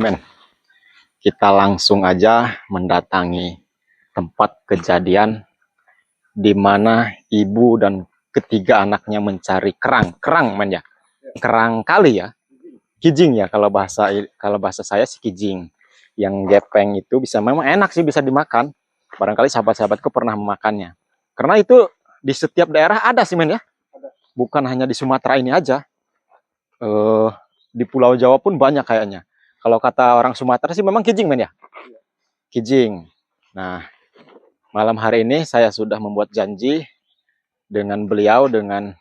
men. Kita langsung aja mendatangi tempat kejadian di mana ibu dan ketiga anaknya mencari kerang men ya. Kerang kali ya. Kijing ya kalau bahasa saya sih kijing. Yang gepeng itu bisa memang enak sih, bisa dimakan. Barangkali sahabat-sahabatku pernah memakannya. Karena itu di setiap daerah ada sih men ya. Bukan hanya di Sumatera ini aja. Di Pulau Jawa pun banyak kayaknya. Kalau kata orang Sumatera sih memang kijing men ya. Kijing. Nah, malam hari ini saya sudah membuat janji dengan beliau, dengan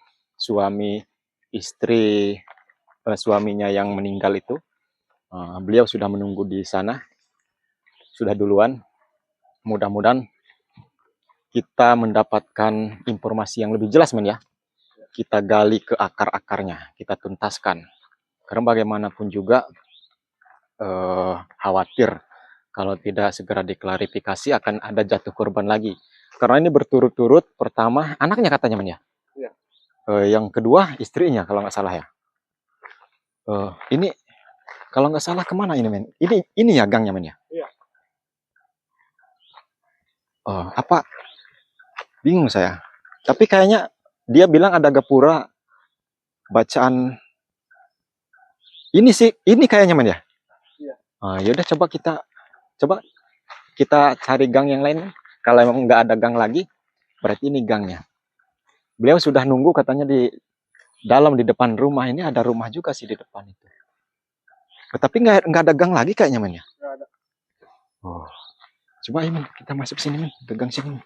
suaminya yang meninggal itu. Beliau sudah menunggu di sana, sudah duluan. Mudah-mudahan kita mendapatkan informasi yang lebih jelas men ya. Kita gali ke akar-akarnya, kita tuntaskan. Karena bagaimanapun juga khawatir kalau tidak segera diklarifikasi akan ada jatuh korban lagi. Karena ini berturut-turut, pertama anaknya katanya men ya. Yang kedua istrinya kalau nggak salah ya. Ini kalau nggak salah kemana ini men? Ini ya gangnya men ya? Iya. Apa? Bingung saya. Tapi kayaknya dia bilang ada gapura bacaan. Ini sih, ini kayaknya men ya? Iya. Yaudah coba kita cari gang yang lain. Kalau emang nggak ada gang lagi, berarti ini gangnya. Beliau sudah nunggu katanya di depan rumah. Ini ada rumah juga sih di depan itu. Tapi nggak ada gang lagi kayaknya men ya? Nggak ada. Coba ini kita masuk sini men, ke gang sini.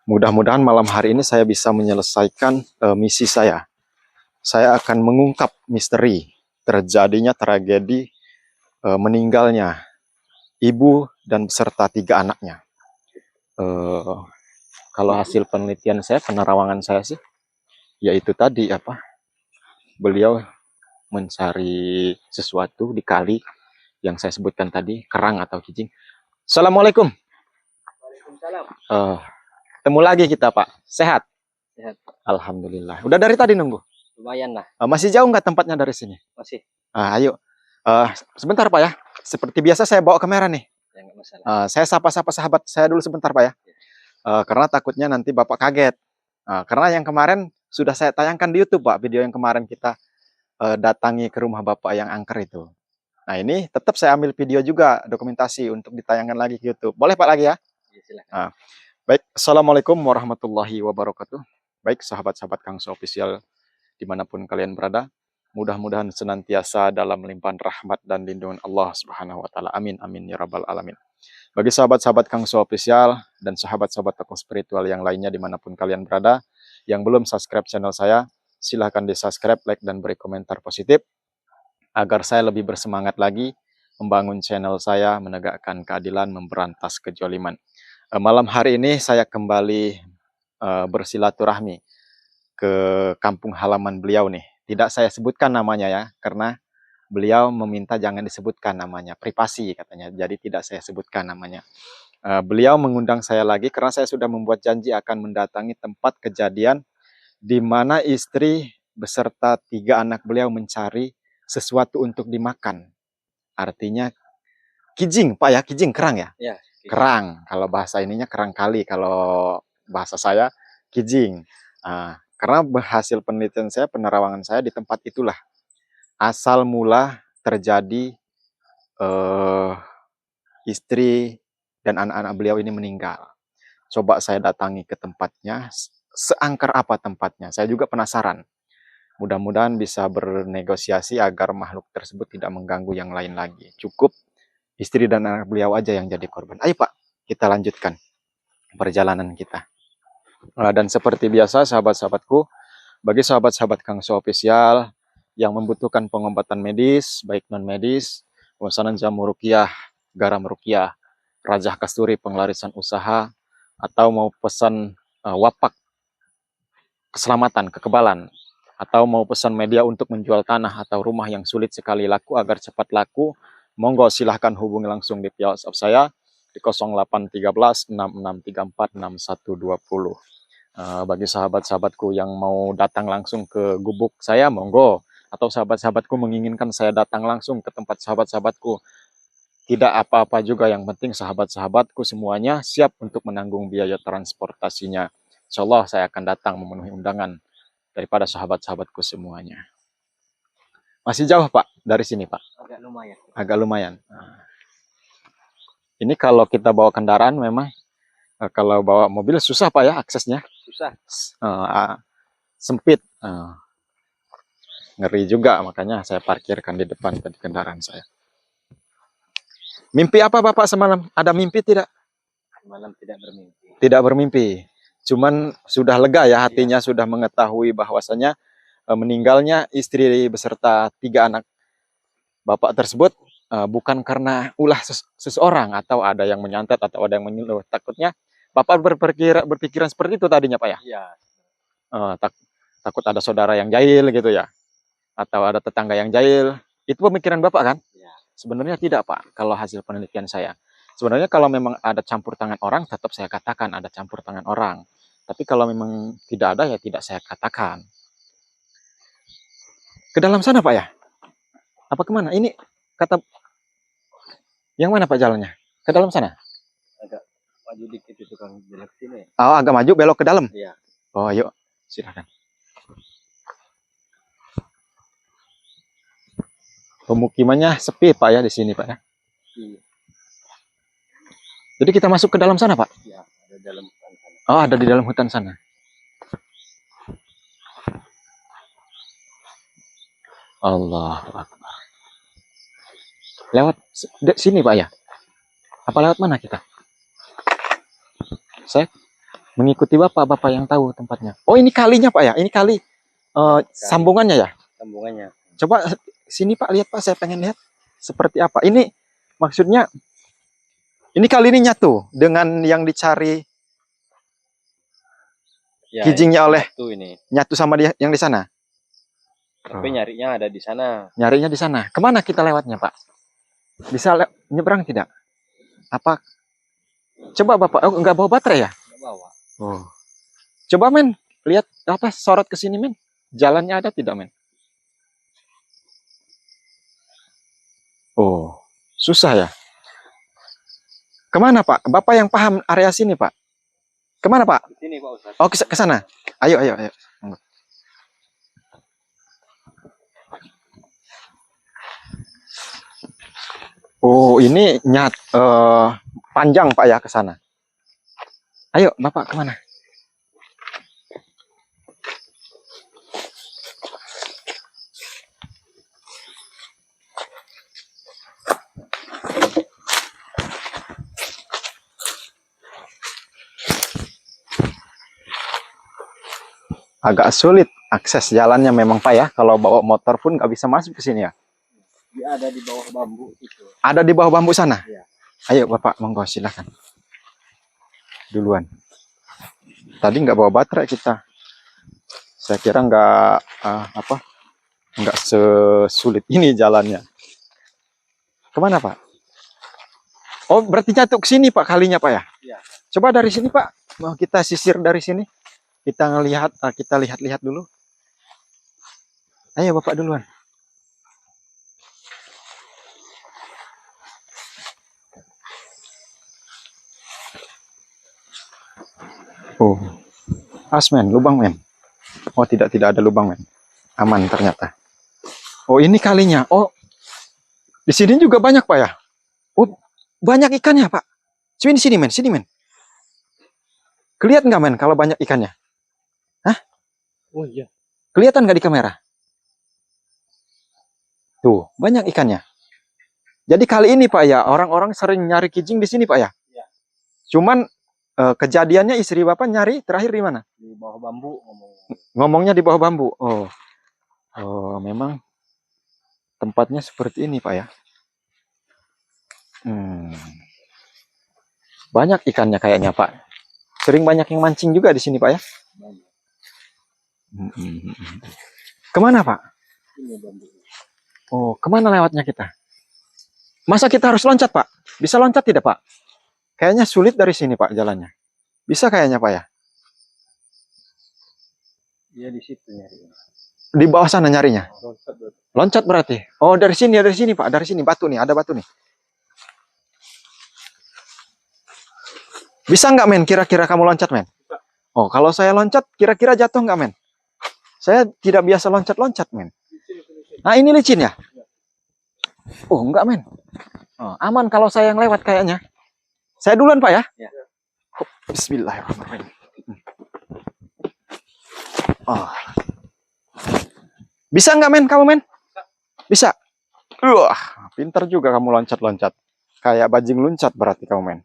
Mudah-mudahan malam hari ini saya bisa menyelesaikan misi saya. Saya akan mengungkap misteri terjadinya tragedi meninggalnya ibu dan beserta 3 anaknya. Kalau hasil penelitian saya, penerawangan saya sih, yaitu tadi beliau mencari sesuatu di kali yang saya sebutkan tadi, kerang atau kijing. Assalamualaikum. Waalaikumsalam. Ketemu lagi kita Pak, sehat? Sehat. Alhamdulillah. Udah dari tadi nunggu? Lumayan lah. Masih jauh nggak tempatnya dari sini? Masih. Ayo. Sebentar Pak ya. Seperti biasa saya bawa kamera nih. Ya, nggak masalah. Saya sapa-sapa sahabat saya dulu sebentar Pak ya. Karena takutnya nanti Bapak kaget. Karena yang kemarin sudah saya tayangkan di YouTube Pak, video yang kemarin kita datangi ke rumah Bapak yang angker itu. Nah ini tetap saya ambil video juga, dokumentasi untuk ditayangkan lagi ke YouTube. Boleh Pak lagi ya? Ya silakan. Baik, Assalamualaikum warahmatullahi wabarakatuh. Baik sahabat-sahabat Kangso Official dimanapun kalian berada, mudah-mudahan senantiasa dalam limpahan rahmat dan lindungan Allah Subhanahu wa Ta'ala. Amin, amin ya rabbal alamin. Bagi sahabat-sahabat Kangso Official dan sahabat-sahabat tokoh spiritual yang lainnya dimanapun kalian berada, yang belum subscribe channel saya, silahkan di subscribe, like, dan beri komentar positif agar saya lebih bersemangat lagi membangun channel saya, menegakkan keadilan, memberantas kejoliman. Malam hari ini saya kembali bersilaturahmi ke kampung halaman beliau nih. Tidak saya sebutkan namanya ya, karena beliau meminta jangan disebutkan namanya, privasi katanya. Jadi tidak saya sebutkan namanya. Beliau mengundang saya lagi karena saya sudah membuat janji akan mendatangi tempat kejadian di mana istri beserta 3 anak beliau mencari sesuatu untuk dimakan. Artinya kijing, Pak ya, kijing, kerang ya? Ya, kerang. Kalau bahasa ininya kerang kali, kalau bahasa saya kijing. Karena hasil penelitian saya, penerawangan saya di tempat itulah asal mula terjadi istri dan anak-anak beliau ini meninggal. Coba saya datangi ke tempatnya, seangker apa tempatnya. Saya juga penasaran. Mudah-mudahan bisa bernegosiasi agar makhluk tersebut tidak mengganggu yang lain lagi. Cukup istri dan anak beliau aja yang jadi korban. Ayo Pak, kita lanjutkan perjalanan kita. Dan seperti biasa sahabat-sahabatku, bagi sahabat-sahabat Kangso Official yang membutuhkan pengobatan medis, baik non-medis, pemesanan jamu ruqyah, garam ruqyah, rajah kasturi pengelarisan usaha, atau mau pesan wapak keselamatan, kekebalan, atau mau pesan media untuk menjual tanah atau rumah yang sulit sekali laku agar cepat laku, monggo silahkan hubungi langsung di via WhatsApp saya di 0813 6634 6120. Bagi sahabat-sahabatku yang mau datang langsung ke gubuk saya, monggo. atau sahabat-sahabatku menginginkan saya datang langsung ke tempat sahabat-sahabatku, tidak apa-apa juga, yang penting sahabat-sahabatku semuanya siap untuk menanggung biaya transportasinya. Insya Allah saya akan datang memenuhi undangan daripada sahabat-sahabatku semuanya. Masih jauh Pak dari sini Pak? Agak lumayan. Agak lumayan. Nah, ini kalau kita bawa kendaraan memang, kalau bawa mobil susah Pak ya aksesnya? Susah. Sempit. Ngeri juga, makanya saya parkirkan di depan tadi kendaraan saya. Mimpi apa Bapak semalam? Ada mimpi tidak? Semalam tidak bermimpi. Tidak bermimpi. Cuman sudah lega ya hatinya, sudah mengetahui bahwasanya meninggalnya istri beserta 3 anak Bapak tersebut bukan karena ulah seseorang, atau ada yang menyantet atau ada yang menyuruh. Takutnya Bapak berpikiran seperti itu tadinya Pak ya? Iya. Takut ada saudara yang jahil gitu ya, atau ada tetangga yang jahil. Itu pemikiran Bapak kan? Ya. Sebenarnya tidak Pak, kalau hasil penelitian saya. Sebenarnya kalau memang ada campur tangan orang, tetap saya katakan ada campur tangan orang. Tapi kalau memang tidak ada, ya tidak saya katakan. Ke dalam sana Pak ya? Apa kemana? Ini kata yang mana Pak jalannya? Ke dalam sana? Agak maju dikit itu kan, belok sini. Oh, agak maju belok ke dalam? Iya. Oh, yuk. Silakan. Pemukimannya sepi Pak ya di sini Pak ya? Iya. Jadi kita masuk ke dalam sana Pak? Iya, ada dalam hutan sana. Oh, ada di dalam hutan sana. Allahu Akbar. Lewat sini Pak ya? Apa lewat mana kita? Saya mengikuti Bapak yang tahu tempatnya. Oh, ini kalinya Pak ya? Ini kali sambungannya ya? Sambungannya. Coba sini Pak, lihat Pak, saya pengen lihat seperti apa. Ini maksudnya, ini kali ini nyatu dengan yang dicari Ya, kijingnya oleh ini. Nyatu sama dia yang di sana. Tapi nyarinya ada di sana. Nyarinya di sana. Kemana kita lewatnya Pak? Bisa nyebrang tidak? Apa? Coba Bapak, nggak bawa baterai ya? Nggak bawa. Oh. Coba men, lihat apa, sorot ke sini men. Jalannya ada tidak men? Oh, susah ya. Kemana Pak? Bapak yang paham area sini Pak. Kemana Pak? Di sini Pak Ustaz. Oh, ke sana. Ayo. Oh, ini panjang Pak ya ke sana. Ayo Bapak kemana? Agak sulit akses jalannya memang Pak ya. Kalau bawa motor pun nggak bisa masuk ke sini ya. Dia ada di bawah bambu itu. Ada di bawah bambu sana? Ya. Ayo Bapak, monggo silakan. Duluan. Tadi nggak bawa baterai kita. Saya kira nggak sesulit ini jalannya. Kemana Pak? Oh, berarti jatuh ke sini Pak kalinya Pak ya? Iya. Coba dari sini Pak, mau kita sisir dari sini. Kita lihat-lihat dulu. Ayo Bapak duluan. Oh, asmen, lubang men. Oh, tidak ada lubang men. Aman ternyata. Oh, ini kalinya. Oh, di sini juga banyak Pak ya? Oh, banyak ikannya Pak. Sini men. Kelihatan nggak men kalau banyak ikannya? Hah? Oh iya. Kelihatan nggak di kamera? Tuh, banyak ikannya. Jadi kali ini Pak ya, orang-orang sering nyari kijing di sini Pak ya? Iya. Cuman kejadiannya istri Bapak nyari terakhir di mana? Di bawah bambu Ngomongnya di bawah bambu. Oh, memang tempatnya seperti ini Pak ya. Banyak ikannya kayaknya Pak. Sering banyak yang mancing juga di sini Pak ya. Kemana Pak? Ini bambu. Oh, kemana lewatnya kita? Masa kita harus loncat Pak? Bisa loncat tidak Pak? Kayaknya sulit dari sini Pak jalannya. Bisa kayaknya Pak ya? Iya di situ nyari. Di bawah sana nyarinya. Loncat berarti. Loncat berarti. Oh, dari sini Pak, dari sini batu nih, ada batu nih. Bisa nggak men? Kira-kira kamu loncat men? Bisa. Oh, kalau saya loncat, kira-kira jatuh nggak men? Saya tidak biasa loncat-loncat men. Nah, ini licin ya? Oh, enggak men. Oh, aman kalau saya yang lewat kayaknya. Saya duluan Pak ya? Ya. Bismillahirrahmanirrahim. Oh. Bisa nggak men kamu men? Bisa. Wah, pintar juga kamu loncat-loncat. Kayak bajing loncat berarti kamu men.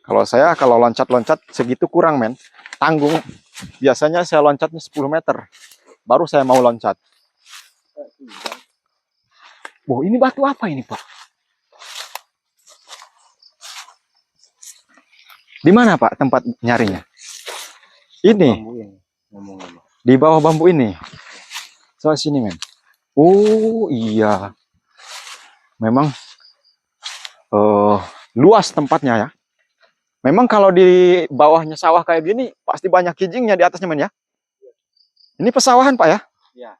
Kalau saya kalau loncat-loncat segitu kurang men. Tanggung. Biasanya saya loncatnya 10 meter. Baru saya mau loncat. Wow, ini batu apa ini Pak? Di mana Pak tempat nyarinya? Ini. Bambu ini. Ngomong-ngomong. Di bawah bambu ini. Soal sini men. Oh iya. Memang luas tempatnya ya. Memang kalau di bawahnya sawah kayak gini pasti banyak kijingnya di atasnya men ya. Ini pesawahan Pak ya? Ya.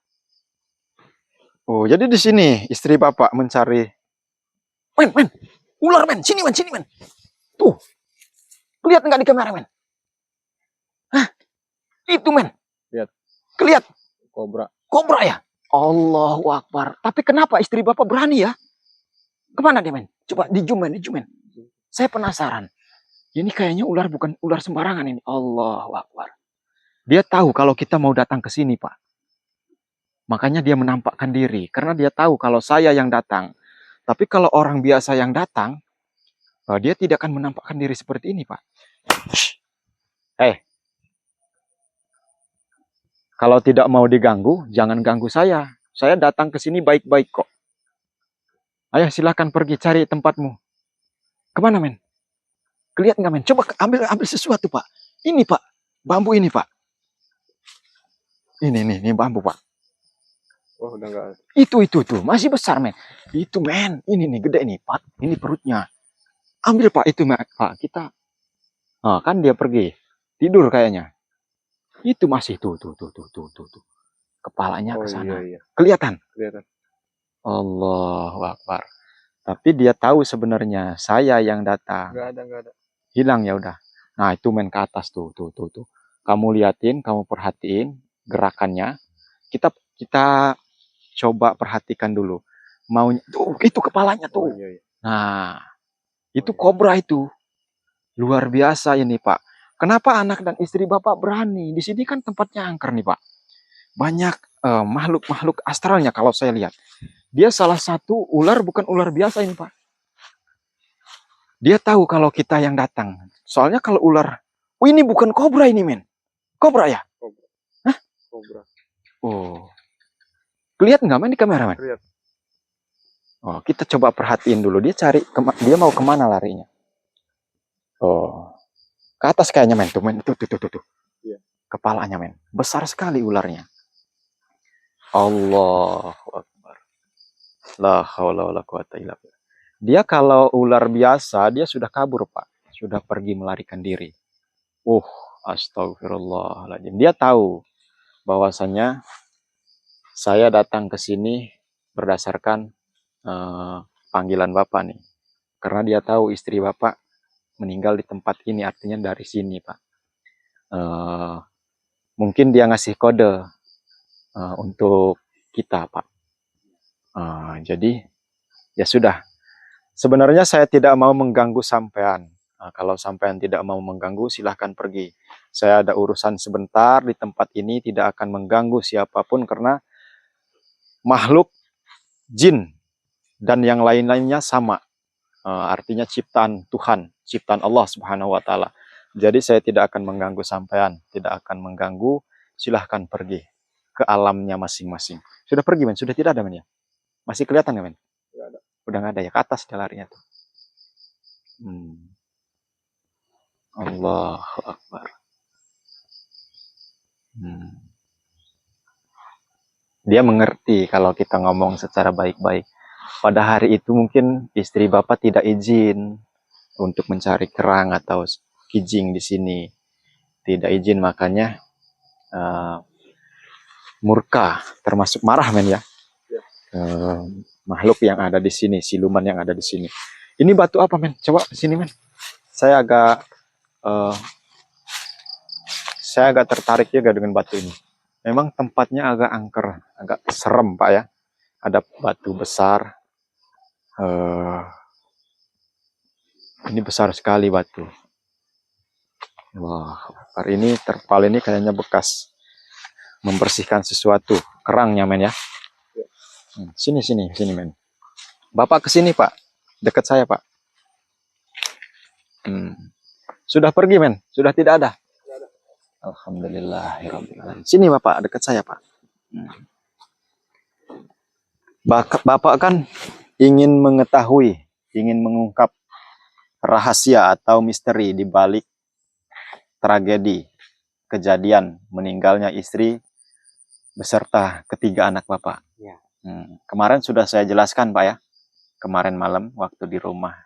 Oh jadi di sini istri Bapak mencari. Men, ular men, sini men. Tuh, lihat nggak di kamera men? Hah, itu men. Lihat. Kelihat. Kobra ya? Allahu Akbar. Tapi kenapa istri Bapak berani ya? Kemana dia men? Coba di zoom men. Saya penasaran. Ini kayaknya ular bukan ular sembarangan ini. Allahu Akbar. Dia tahu kalau kita mau datang ke sini Pak. Makanya dia menampakkan diri. Karena dia tahu kalau saya yang datang. Tapi kalau orang biasa yang datang, dia tidak akan menampakkan diri seperti ini Pak. Kalau tidak mau diganggu, jangan ganggu saya. Saya datang ke sini baik-baik kok. Ayo silakan pergi cari tempatmu. Kemana men? Kelihatan nggak men? Coba ambil sesuatu Pak. Ini Pak, bambu ini Pak. Ini bambu Pak. Oh udah nggak ada. Itu tuh masih besar men. Itu men, ini nih gede nih Pak. Ini perutnya. Ambil Pak itu Pak. Kita. Nah, kan dia pergi tidur kayaknya. Itu masih tuh. Kepalanya ke sana. Iya. Kelihatan. Kelihatan. Allahu Akbar. Tapi dia tahu sebenarnya saya yang datang. Nggak ada. Hilang ya udah. Nah itu main ke atas tuh. Kamu liatin, kamu perhatiin gerakannya. Kita coba perhatikan dulu. Maunya tuh itu kepalanya tuh. Oh, iya. Nah itu kobra itu. Luar biasa ini Pak. Kenapa anak dan istri Bapak berani? Di sini kan tempatnya angker nih Pak. Banyak makhluk astralnya kalau saya lihat. Dia salah satu ular bukan ular biasa ini Pak. Dia tahu kalau kita yang datang. Soalnya kalau ular, oh ini bukan kobra ini men. Kobra ya? Kobra. Hah? Kobra. Oh. Kelihatan nggak men di kamera men? Lihat. Oh, kita coba perhatiin dulu. Dia mau kemana larinya? Oh. Ke atas kayaknya men. Tuh men. Tuh. Iya. Kepalanya men. Besar sekali ularnya. Allahu Akbar. La haula wala quwata illa billah. Dia kalau ular biasa, dia sudah kabur, Pak. Sudah pergi melarikan diri. Astagfirullahaladzim. Dia tahu bahwasanya saya datang ke sini berdasarkan panggilan Bapak nih. Karena dia tahu istri Bapak meninggal di tempat ini, artinya dari sini, Pak. Mungkin dia ngasih kode untuk kita, Pak. Jadi, ya sudah. Sebenarnya saya tidak mau mengganggu sampean. Nah, kalau sampean tidak mau mengganggu, silahkan pergi. Saya ada urusan sebentar di tempat ini, tidak akan mengganggu siapapun karena makhluk jin dan yang lain-lainnya sama. Artinya ciptaan Tuhan, ciptaan Allah Subhanahu wa Ta'ala. Jadi saya tidak akan mengganggu sampean, tidak akan mengganggu. Silahkan pergi ke alamnya masing-masing. Sudah pergi, men? Sudah tidak ada, men ya? Masih kelihatan ya, men? Nggak ada. Udah nggak ada ya, ke atas dia larinya tuh. Allahu Akbar. Dia mengerti kalau kita ngomong secara baik-baik. Pada hari itu mungkin istri Bapak tidak izin untuk mencari kerang atau kijing di sini. Tidak izin, makanya murka, termasuk marah men ya. Ya. Makhluk yang ada di sini, siluman yang ada di sini. Ini batu apa men? Coba sini men. Saya agak tertarik juga dengan batu ini. Memang tempatnya agak angker, agak serem Pak ya. Ada batu besar. Ini besar sekali batu. Wah, hari ini terpal ini kayaknya bekas membersihkan sesuatu. Kerangnya men ya. Sini men. Bapak kesini Pak, dekat saya Pak. Sudah pergi men, sudah tidak ada. Alhamdulillahirrahmanirrahim. Sini Bapak, dekat saya Pak. Bapak kan ingin mengetahui, ingin mengungkap rahasia atau misteri di balik tragedi kejadian meninggalnya istri beserta ketiga anak Bapak. Ya. Kemarin sudah saya jelaskan Pak ya. Kemarin malam waktu di rumah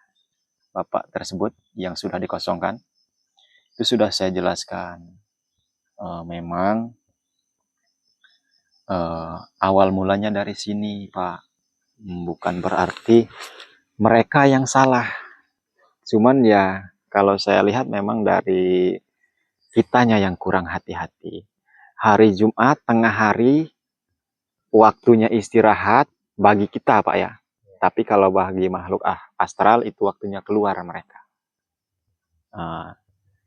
Bapak tersebut yang sudah dikosongkan, itu sudah saya jelaskan. Memang awal mulanya dari sini Pak. Bukan berarti mereka yang salah. Cuman ya kalau saya lihat memang dari kitanya yang kurang hati-hati. Hari Jumat tengah hari waktunya istirahat bagi kita Pak ya. Tapi kalau bagi makhluk astral itu waktunya keluar mereka.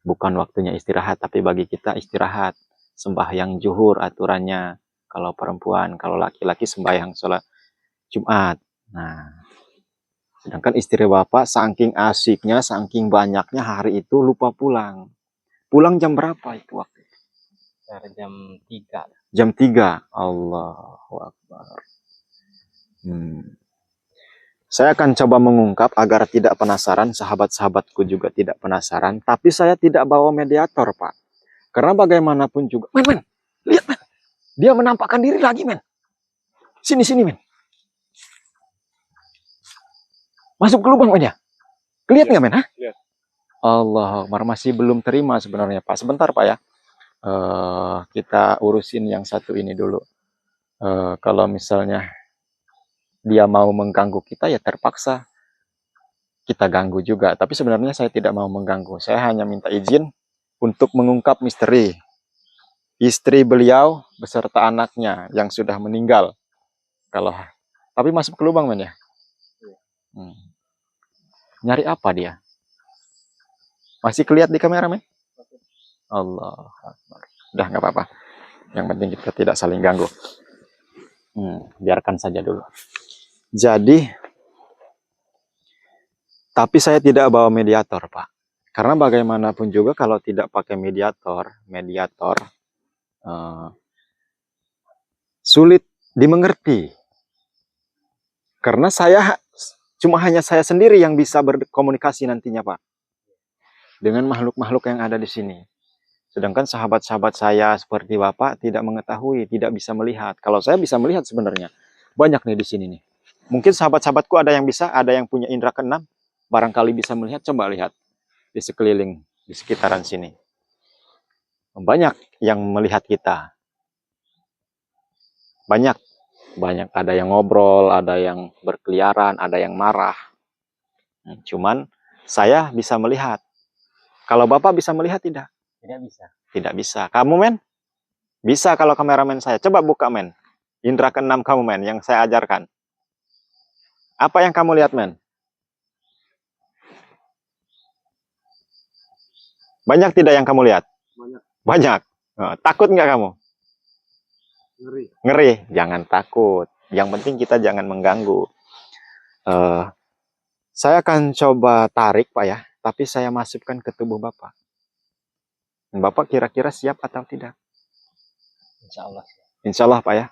Bukan waktunya istirahat, tapi bagi kita istirahat. Sembahyang zuhur aturannya. Kalau perempuan, kalau laki-laki sembahyang sholat Jumat. Nah, sedangkan istri Bapak saking asiknya, saking banyaknya hari itu lupa pulang. Pulang jam berapa itu waktu itu? Jam 3. Jam 3. Allahu Akbar. Saya akan coba mengungkap agar tidak penasaran, sahabat-sahabatku juga tidak penasaran. Tapi saya tidak bawa mediator, Pak. Karena bagaimanapun juga. Men. Lihat, men. Dia menampakkan diri lagi, men. Sini, men. Masuk ke lubang, men ya? Lihat nggak, men? Hah? Lihat. Allah Akbar, masih belum terima sebenarnya, Pak. Sebentar, Pak ya. Kita urusin yang satu ini dulu. Kalau misalnya dia mau mengganggu kita, ya terpaksa kita ganggu juga. Tapi sebenarnya saya tidak mau mengganggu. Saya hanya minta izin untuk mengungkap misteri istri beliau beserta anaknya yang sudah meninggal. Tapi masuk ke lubang, men ya. Nyari apa dia? Masih kelihatan di kamera, men? Allah Akbar. Udah nggak apa-apa. Yang penting kita tidak saling ganggu. Biarkan saja dulu. Jadi, tapi saya tidak bawa mediator, Pak. Karena bagaimanapun juga kalau tidak pakai mediator sulit dimengerti. Karena hanya saya sendiri yang bisa berkomunikasi nantinya, Pak. Dengan makhluk-makhluk yang ada di sini. Sedangkan sahabat-sahabat saya seperti Bapak tidak mengetahui, tidak bisa melihat. Kalau saya bisa melihat sebenarnya. Banyak nih di sini nih. Mungkin sahabat-sahabatku ada yang bisa, ada yang punya indera keenam. Barangkali bisa melihat, coba lihat. Di sekeliling, di sekitaran sini. Banyak yang melihat kita. Banyak. Ada yang ngobrol, ada yang berkeliaran, ada yang marah. Cuman saya bisa melihat. Kalau Bapak bisa melihat tidak? Tidak bisa. Tidak bisa. Kamu, men? Bisa kalau kameramen saya. Coba buka, men. Indra keenam kamu, men, yang saya ajarkan. Apa yang kamu lihat, men? Banyak tidak yang kamu lihat? Banyak. Takut nggak kamu? Ngeri. Jangan takut. Yang penting kita jangan mengganggu. Saya akan coba tarik, Pak ya. Tapi saya masukkan ke tubuh Bapak. Bapak kira-kira siap atau tidak? Insya Allah. Insya Allah, Pak ya.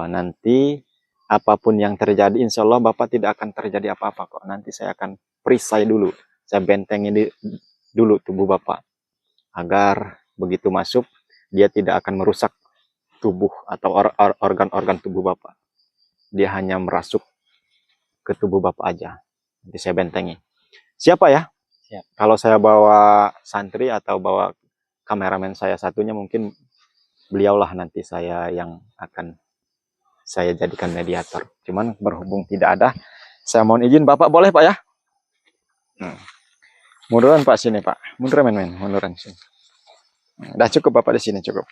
Nanti apapun yang terjadi, insya Allah Bapak tidak akan terjadi apa-apa kok. Nanti saya akan perisai dulu. Saya bentengin dulu tubuh Bapak. Agar begitu masuk, dia tidak akan merusak tubuh atau organ-organ tubuh Bapak. Dia hanya merasuk ke tubuh Bapak aja. Nanti saya bentengi. Siapa ya? Siap. Kalau saya bawa santri atau bawa kameramen saya satunya mungkin beliaulah nanti saya yang akan saya jadikan mediator. Cuman berhubung tidak ada, saya mohon izin Bapak, boleh Pak ya? Munduran Pak sini Pak, munduran men, munduran sini. Dah cukup Bapak di sini cukup.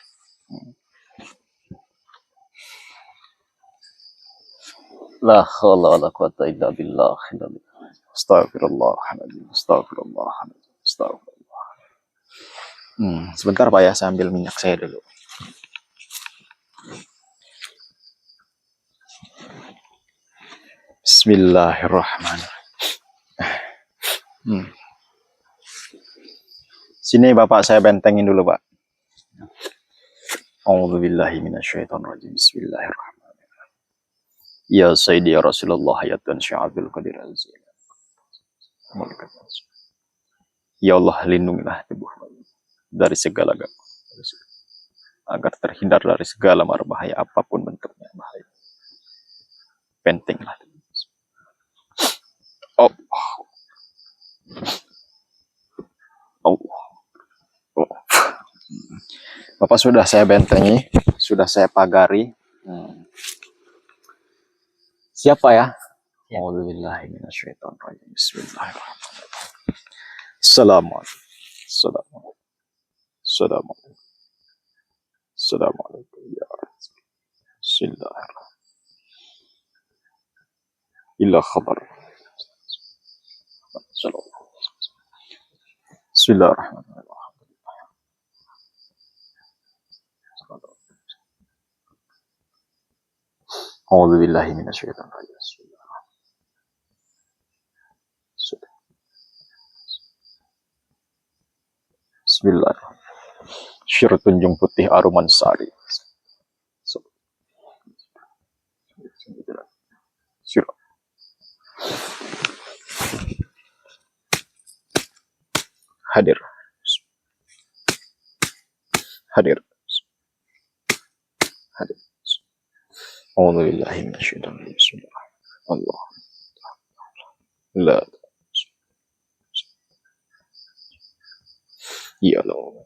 La haula wala quwata illa billah. Astagfirullahaladzim. Astagfirullahaladzim. Astagfirullah. Sebentar Pak ya, saya ambil minyak saya dulu. Bismillahirrahmanirrahim. Sini Bapak, saya bentengin dulu Pak. A'udzubillahi minasyaitonirrajim. Bismillahirrahmanirrahim. Ya Sayyidi ya Rasulullah hayatan sya'abil qadir azim. Ya Allah, lindungilah tubuh dari segala gangguan, agar terhindar dari segala mara bahaya apapun bentuknya bahaya. Pentinglah. Oh. Oh. Oh. Bapak sudah saya bentengi, sudah saya pagari. Siapa ya? A'udzubillahi minasyaitonirrajim. Bismillahirrahmanirrahim. Assalamualaikum. Assalamualaikum. Assalamualaikum. Assalamualaikum ya Rasul. Bismillahirrahmanirrahim. Illa khabar. Bismillahirrahmanirrahim. A'udzubillahi minasyaitonirrajim. Bismillahirrahmanirrahim. Syir Tunjung Putih Aruman Sari. Syir. Hadir. Hadir. Hadir. A'udzubillahi minasyaitonirrajim. Bismillahirrahmanirrahim. Allah. La. Ya Allah.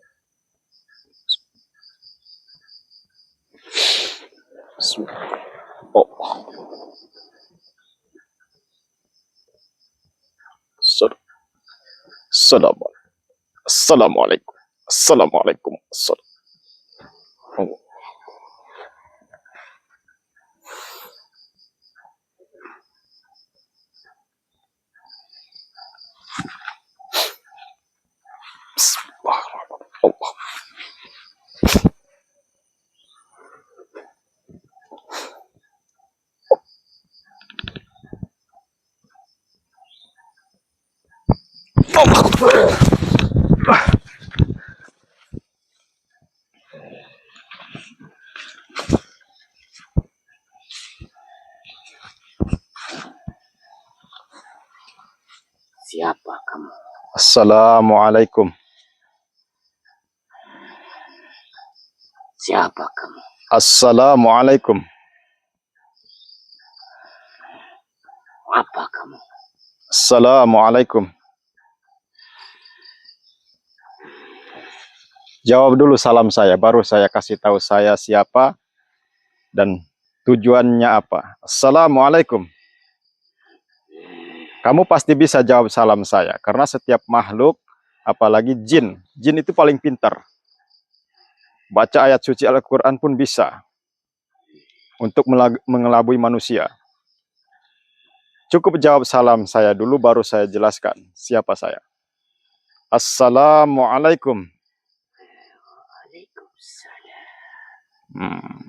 Oh. Assalamualaikum. Assalamualaikum. Oh. Allah. Siapa kamu? Assalamualaikum. Siapa kamu? Assalamualaikum. Apa kamu? Assalamualaikum. Jawab dulu salam saya, baru saya kasih tahu saya siapa dan tujuannya apa. Assalamualaikum. Kamu pasti bisa jawab salam saya, karena setiap makhluk, apalagi jin itu paling pintar. Baca ayat suci Al-Quran pun bisa untuk mengelabui manusia. Cukup jawab salam saya dulu, baru saya jelaskan siapa saya. Assalamualaikum. Waalaikumsalam.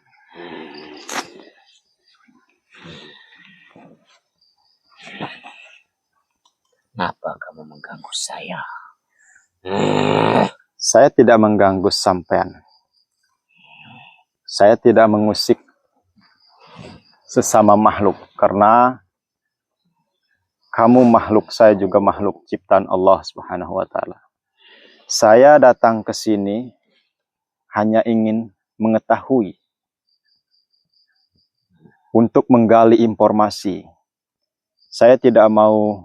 Kenapa kamu mengganggu saya? Saya tidak mengganggu sampean. Saya tidak mengusik sesama makhluk, karena kamu makhluk, saya juga makhluk ciptaan Allah Subhanahu wa Ta'ala. Saya datang ke sini hanya ingin mengetahui, untuk menggali informasi. Saya tidak mau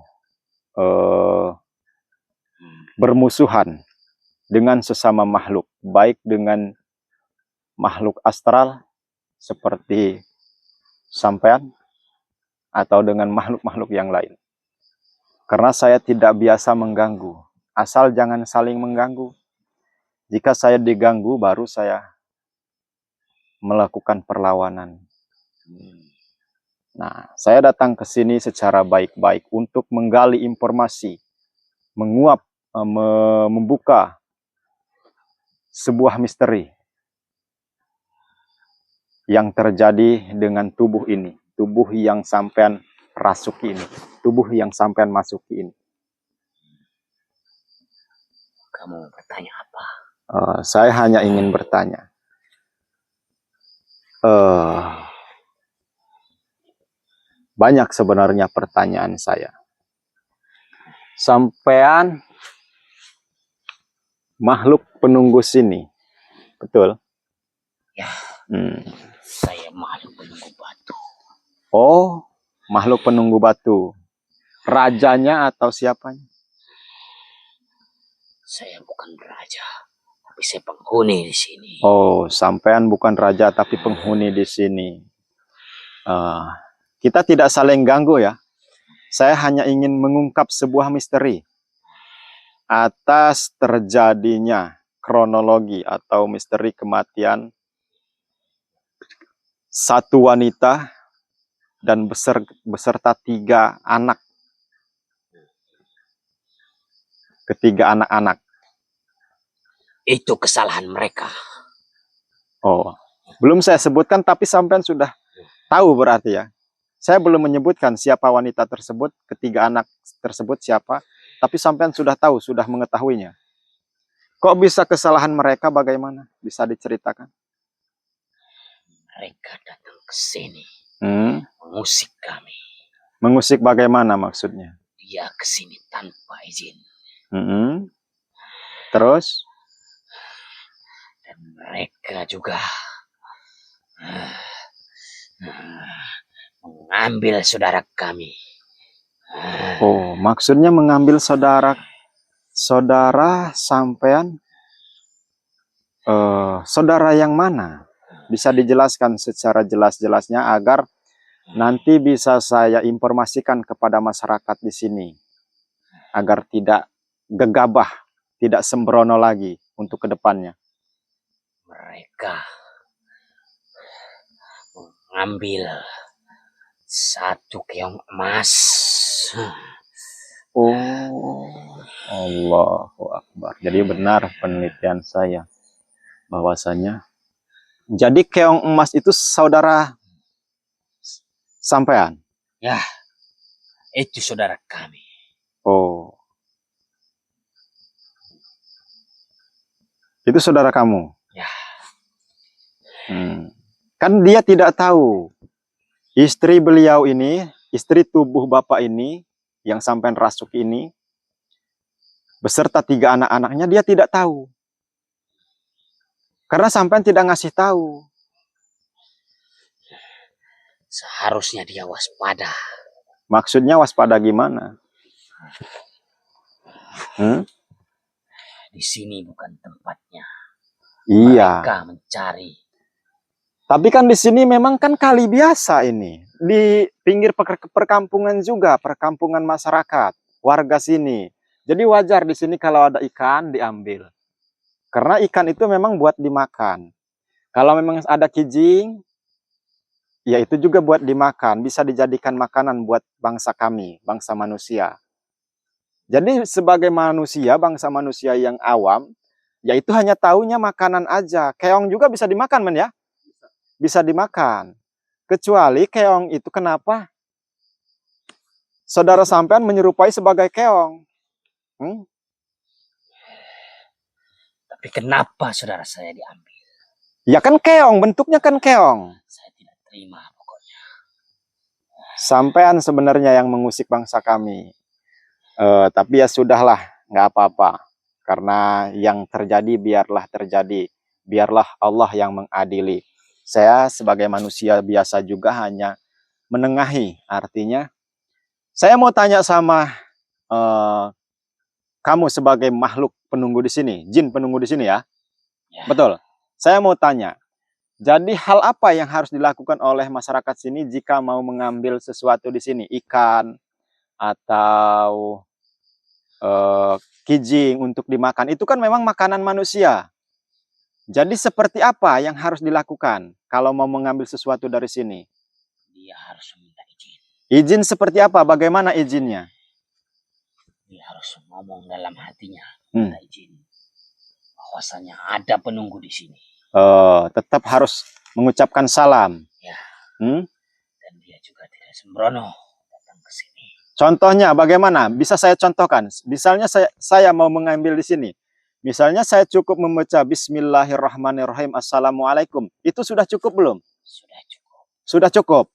bermusuhan dengan sesama makhluk, baik dengan makhluk astral seperti sampean atau dengan makhluk-makhluk yang lain. Karena saya tidak biasa mengganggu. Asal jangan saling mengganggu. Jika saya diganggu, baru saya melakukan perlawanan. Nah, saya datang ke sini secara baik-baik untuk menggali informasi, membuka sebuah misteri yang terjadi dengan tubuh ini, tubuh yang sampean rasuki ini, tubuh yang sampean masuki ini. Kamu bertanya apa? Saya hanya ingin bertanya. Banyak sebenarnya pertanyaan saya. Sampean makhluk penunggu sini, betul? Ya, saya makhluk penunggu batu. Oh, makhluk penunggu batu. Rajanya atau siapanya? Saya bukan raja, tapi saya penghuni di sini. Oh, sampean bukan raja tapi penghuni di sini. Kita tidak saling ganggu ya. Saya hanya ingin mengungkap sebuah misteri atas terjadinya kronologi atau misteri kematian satu wanita dan beserta 3 anak. Ketiga anak-anak. Itu kesalahan mereka. Oh, belum saya sebutkan tapi sampean sudah tahu berarti ya. Saya belum menyebutkan siapa wanita tersebut, ketiga anak tersebut siapa, tapi sampean sudah tahu, sudah mengetahuinya. Kok bisa kesalahan mereka bagaimana? Bisa diceritakan? Mereka datang ke sini mengusik kami. Mengusik bagaimana maksudnya? Dia ke sini tanpa izin. Terus? Dan mereka juga mengambil saudara kami. Oh, maksudnya mengambil saudara sampean. Saudara yang mana? Bisa dijelaskan secara jelas-jelasnya agar nanti bisa saya informasikan kepada masyarakat di sini. Agar tidak gegabah, tidak sembrono lagi untuk kedepannya. Mereka mengambil 1 keong emas. Oh, Allahu Akbar. Jadi benar penelitian saya bahwasanya jadi keong emas itu saudara sampean. Ya, itu saudara kami. Oh, itu saudara kamu. Ya. Kan dia tidak tahu istri beliau ini, istri tubuh bapak ini yang sampean rasuk ini beserta 3 anak-anaknya, dia tidak tahu. Karena sampean tidak ngasih tahu. Seharusnya dia waspada. Maksudnya waspada gimana? Di sini bukan tempatnya. Iya. Mereka mencari. Tapi kan di sini memang kan kali biasa ini. Di pinggir perkampungan juga, perkampungan masyarakat, warga sini. Jadi wajar di sini kalau ada ikan diambil. Karena ikan itu memang buat dimakan. Kalau memang ada kijing, ya itu juga buat dimakan. Bisa dijadikan makanan buat bangsa kami, bangsa manusia. Jadi sebagai manusia, bangsa manusia yang awam, ya itu hanya taunya makanan aja. Keong juga bisa dimakan, men ya? Bisa dimakan. Kecuali keong itu kenapa saudara sampean menyerupai sebagai keong? Tapi kenapa saudara saya diambil? Ya kan keong, bentuknya kan keong. Saya tidak terima pokoknya. Sampean sebenarnya yang mengusik bangsa kami. Tapi ya sudahlah, nggak apa-apa. Karena yang terjadi biarlah terjadi. Biarlah Allah yang mengadili. Saya sebagai manusia biasa juga hanya menengahi. Artinya, saya mau tanya sama kamu sebagai makhluk penunggu di sini, jin penunggu di sini ya. Ya. Betul. Saya mau tanya, Jadi hal apa yang harus dilakukan oleh masyarakat sini jika mau mengambil sesuatu di sini? Ikan atau kijing untuk dimakan. Itu kan memang makanan manusia. Jadi seperti apa yang harus dilakukan kalau mau mengambil sesuatu dari sini? Dia harus meminta izin. Izin seperti apa? Bagaimana izinnya? Dia harus ngomong dalam hatinya, Hmm. minta izin. Bahwasanya ada penunggu di sini. Tetap harus mengucapkan salam. Ya. Hmm? Dan dia juga tidak sembrono datang ke sini. Contohnya bagaimana? Bisa saya contohkan. Misalnya saya mau mengambil di sini. Misalnya saya cukup membaca Bismillahirrahmanirrahim. Assalamualaikum. Itu sudah cukup belum? Sudah cukup. Sudah cukup.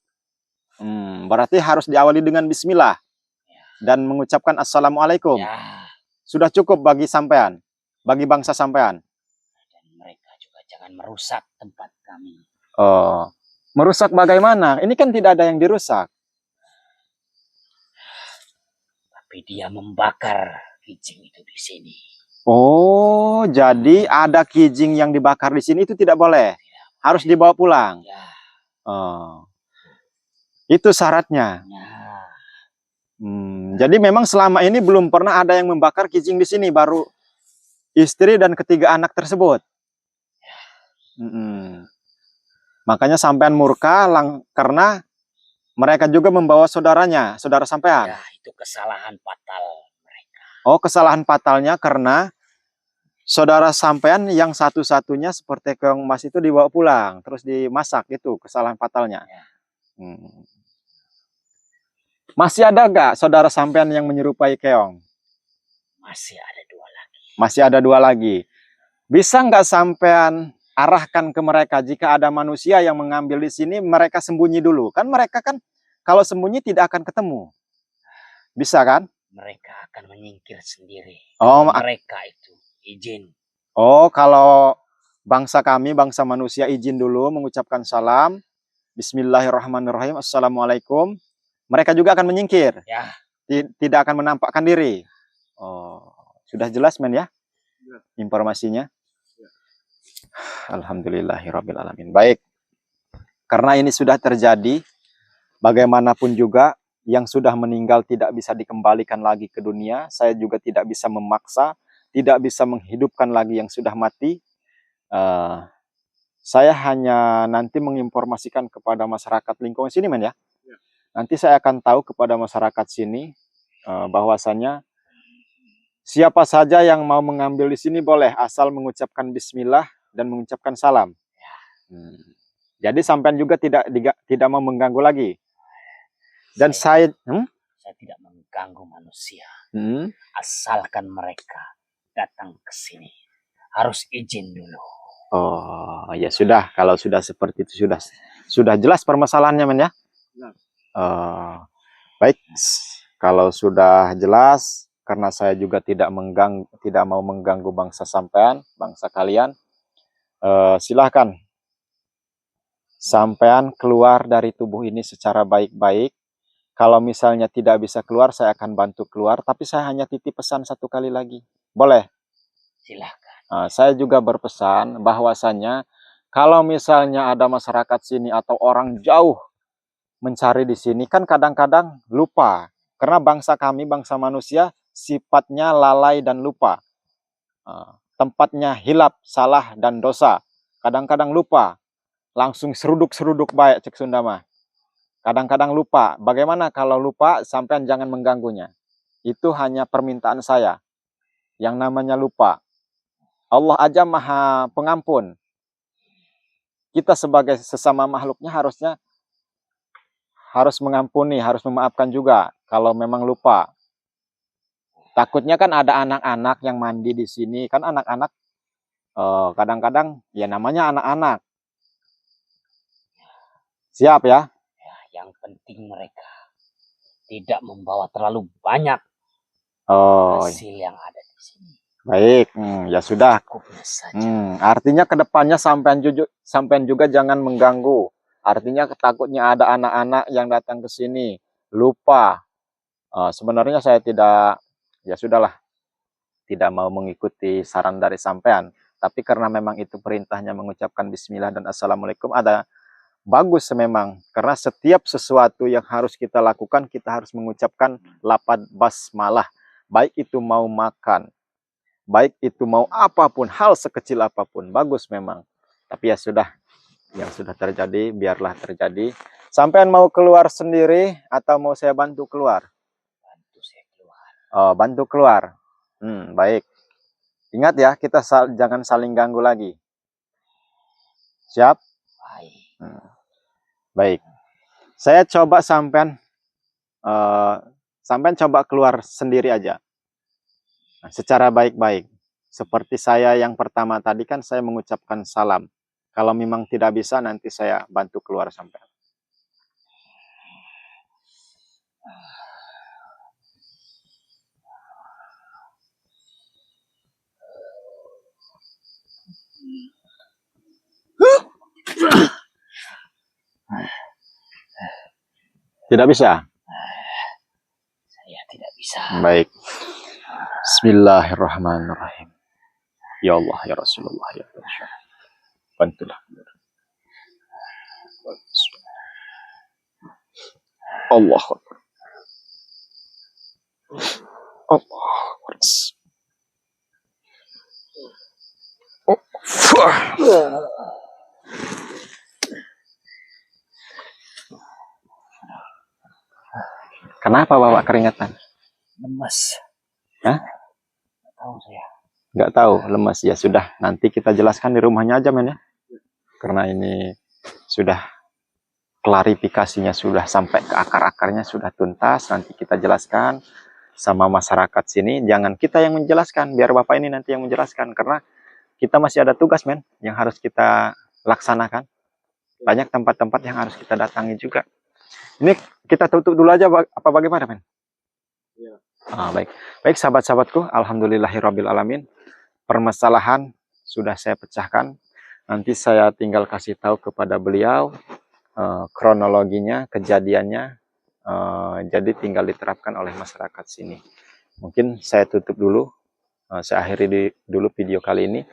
Berarti harus diawali dengan Bismillah. Ya. Dan mengucapkan Assalamualaikum. Ya. Sudah cukup bagi sampean. Bagi bangsa sampean. Dan mereka juga jangan merusak tempat kami. Merusak bagaimana? Ini kan tidak ada yang dirusak. Tapi dia membakar kijing itu di sini. Oh, jadi ada kijing yang dibakar di sini itu tidak boleh. Harus dibawa pulang. Ya. Itu syaratnya. Ya. Jadi memang selama ini belum pernah ada yang membakar kijing di sini, baru istri dan ketiga anak tersebut. Makanya sampean murka karena mereka juga membawa saudaranya, saudara sampean. Ya, itu kesalahan fatal mereka. Oh, kesalahan fatalnya karena saudara sampean yang satu-satunya seperti keong emas itu dibawa pulang, terus dimasak, itu kesalahan fatalnya. Ya. Masih ada gak saudara sampean yang menyerupai keong? Masih ada 2 lagi. Masih ada 2 lagi. Bisa nggak sampean arahkan ke mereka jika ada manusia yang mengambil di sini, mereka sembunyi dulu. Kan mereka kan kalau sembunyi tidak akan ketemu. Bisa kan? Mereka akan menyingkir sendiri. Oh, mereka itu izin. Oh, kalau bangsa kami, bangsa manusia izin dulu mengucapkan salam. Bismillahirrahmanirrahim. Assalamualaikum. Mereka juga akan menyingkir. Ya. Tidak akan menampakkan diri. Oh, sudah jelas men ya? Informasinya. Alhamdulillahirrabbilalamin. Baik. Karena ini sudah terjadi, bagaimanapun juga yang sudah meninggal tidak bisa dikembalikan lagi ke dunia. Saya juga tidak bisa memaksa, tidak bisa menghidupkan lagi yang sudah mati. Saya hanya nanti menginformasikan kepada masyarakat lingkungan sini men ya. Nanti saya akan tahu kepada masyarakat sini bahwasannya siapa saja yang mau mengambil di sini boleh, asal mengucapkan bismillah dan mengucapkan salam. Jadi sampean juga tidak mau mengganggu lagi. Dan saya tidak mengganggu manusia. Asalkan mereka datang ke sini harus izin dulu. Oh, ya sudah, kalau sudah seperti itu sudah jelas permasalahannya men ya. Baik, kalau sudah jelas, karena saya juga tidak mau mengganggu bangsa sampean, bangsa kalian, silahkan sampean keluar dari tubuh ini secara baik-baik. Kalau misalnya tidak bisa keluar, saya akan bantu keluar, tapi saya hanya titip pesan 1 kali lagi. Boleh? Silahkan. Saya juga berpesan bahwasannya kalau misalnya ada masyarakat sini atau orang jauh mencari di sini, kan kadang-kadang lupa. Karena bangsa kami, bangsa manusia, sifatnya lalai dan lupa. Tempatnya hilap, salah, dan dosa. Kadang-kadang lupa. Langsung seruduk-seruduk baik cek Sunda mah. Kadang-kadang lupa. Bagaimana kalau lupa, sampean jangan mengganggunya. Itu hanya permintaan saya. Yang namanya lupa. Allah aja maha pengampun. Kita sebagai sesama makhluknya harus mengampuni, harus memaafkan juga kalau memang lupa. Takutnya kan ada anak-anak yang mandi di sini, kan anak-anak kadang-kadang ya namanya anak-anak. Siap ya? Yang penting mereka tidak membawa terlalu banyak hasil yang ada di sini. Baik, ya sudah. Artinya kedepannya sampean juga jangan mengganggu. Artinya takutnya ada anak-anak yang datang ke sini lupa. Sebenarnya saya tidak, ya sudahlah, tidak mau mengikuti saran dari sampean. Tapi karena memang itu perintahnya mengucapkan bismillah dan assalamualaikum, ada bagus memang. Karena setiap sesuatu yang harus kita lakukan, kita harus mengucapkan lafaz basmalah. Baik itu mau makan, baik itu mau apapun, hal sekecil apapun, bagus memang. Tapi ya sudah, yang sudah terjadi, biarlah terjadi. Sampean mau keluar sendiri atau mau saya bantu keluar? Bantu saya keluar. Oh, bantu keluar. Baik. Ingat ya, kita jangan saling ganggu lagi. Siap? Baik. Baik. Saya coba sampean coba keluar sendiri aja. Nah, secara baik-baik. Seperti saya yang pertama tadi kan saya mengucapkan salam. Kalau memang tidak bisa, nanti saya bantu keluar sampean. Tidak bisa? Saya tidak bisa. Baik. Bismillahirrahmanirrahim. Ya Allah, ya Rasulullah, ya Rasulullah. Bantulah. Allah Akbar. Allah Akbar. Kenapa bawa keringetan? Lemas. Hah? Nggak tahu saya. Nggak tahu, lemas. Ya sudah, nanti kita jelaskan di rumahnya aja, men ya. Karena ini sudah klarifikasinya sudah sampai ke akar-akarnya, sudah tuntas. Nanti kita jelaskan sama masyarakat sini. Jangan kita yang menjelaskan, biar Bapak ini nanti yang menjelaskan. Karena kita masih ada tugas, men, yang harus kita laksanakan. Banyak tempat-tempat yang harus kita datangi juga. Ini kita tutup dulu aja, apa bagaimana, men? Ya. Baik. Baik, sahabat-sahabatku, alhamdulillahirabbil alamin. Permasalahan sudah saya pecahkan. Nanti saya tinggal kasih tahu kepada beliau kronologinya, kejadiannya. Jadi tinggal diterapkan oleh masyarakat sini. Mungkin saya tutup dulu. Saya akhiri dulu video kali ini.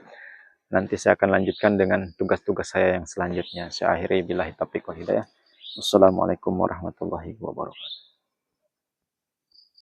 Nanti saya akan lanjutkan dengan tugas-tugas saya yang selanjutnya. Saya akhiri billahi taufiq wal hidayah. Wassalamualaikum warahmatullahi wabarakatuh.